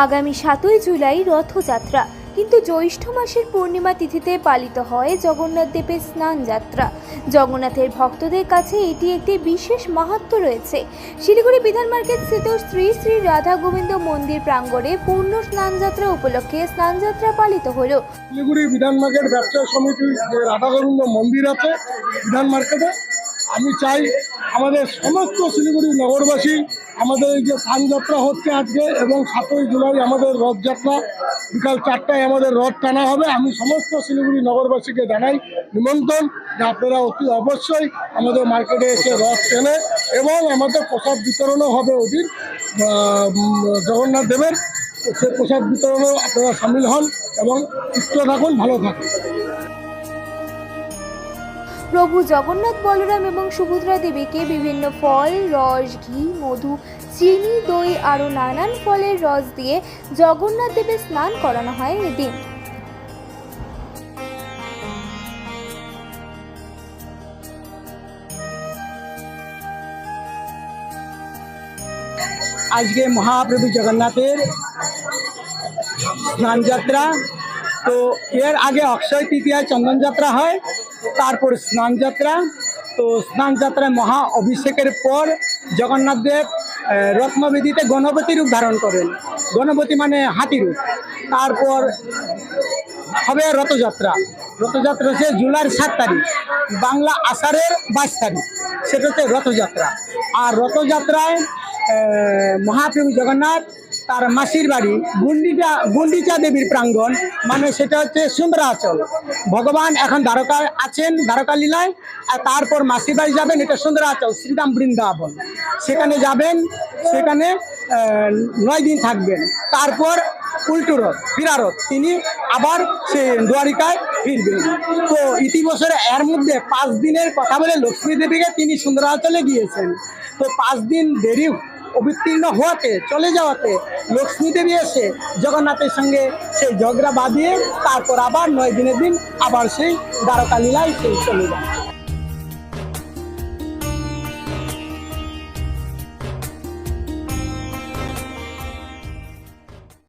আগামী 7ই জুলাই রথযাত্রা, কিন্তু জ্যৈষ্ঠ মাসের পূর্ণিমা তিথিতে পালিত হয় জগন্নাথ দেবের স্নান যাত্রা। জগন্নাথের ভক্তদের কাছে এটি একটি বিশেষ মাহাত্ম্য রয়েছে। শিলিগুড়ি বিধান মার্কেট স্থিত শ্রী শ্রী রাধা গোবিন্দ মন্দির প্রাঙ্গণে পূর্ণ স্নানযাত্রা উপলক্ষে স্নানযাত্রা পালিত হলো। শিলিগুড়ি বিধান মার্কেট ব্যবসা সমিতির যে রাধা গোবিন্দ মন্দির আছে বিধান মার্কেটে, আমি চাই আমাদের সমস্ত শিলিগুড়ি নগরবাসী আমাদের এই যে স্নানযাত্রা হচ্ছে আজকে এবং 7ই জুলাই আমাদের রথযাত্রা, বিকাল 4টায় আমাদের রথ টানা হবে। আমি সমস্ত শিলিগুড়ি নগরবাসীকে জানাই নিমন্ত্রণ যে আপনারা অতি অবশ্যই আমাদের মার্কেটে এসে রথ টেনে এবং আমাদের প্রসাদ বিতরণও হবে ওদিন জগন্নাথ দেবের, সে প্রসাদ বিতরণেও আপনারা সামিল হন এবং সুস্থ থাকুন, ভালো থাকুন। প্রভু জগন্নাথ, বলরাম এবং সুভদ্রা দেবীকে বিভিন্ন ফল, রস, ঘি, মধু, চিনি, দই আরও নানান ফলের রস দিয়ে জগন্নাথ দেবের স্নান করানো হয় এদিন। আজকে মহাপ্রভু জগন্নাথের স্নানযাত্রা। তো এর আগে অক্ষয় তৃতীয়ায় চন্দনযাত্রা হয়, তারপর স্নানযাত্রা। তো স্নানযাত্রায় মহা অভিষেকের পর জগন্নাথ দেব রত্নবেদিতে গণপতি রূপ ধারণ করেন। গণপতি মানে হাতি রূপ। তারপর হবে রথযাত্রা। রথযাত্রা হচ্ছে জুলাইয়ের 7 তারিখ, বাংলা আষাঢ়ের 22 তারিখ, সেটা হচ্ছে রথযাত্রা। আর রথযাত্রায় মহাপ্রভু জগন্নাথ তার মাসির বাড়ি গুন্ডিচা দেবীর প্রাঙ্গণ, মানে সেটা হচ্ছে সুন্দরাচল। ভগবান এখন দ্বারকায় আছেন, দ্বারকা লীলায়। আর তারপর মাসির বাড়ি যাবেন, এটা সুন্দরাচল, শ্রীরাম বৃন্দাবন। সেখানে যাবেন, সেখানে 9 দিন থাকবেন। তারপর উল্টো রথ, ফিরারথ, তিনি আবার সে দ্বারিকায় ফিরবেন। তো ইতি বছরে এর মধ্যে 5 দিনের কথা বলে লক্ষ্মী দেবীকে তিনি সুন্দরাচলে গিয়েছেন। তো 5 দিন দেরি অবতীর্ণ হওয়াতে, চলে যাওয়াতে লক্ষ্মী দেবী এসে জগন্নাথের সঙ্গে সেই ঝগড়া বাঁধিয়ে তারপর আবার 9 দিনের দিন আবার সেই দ্বারকা লীলায় সেই চলে যায়।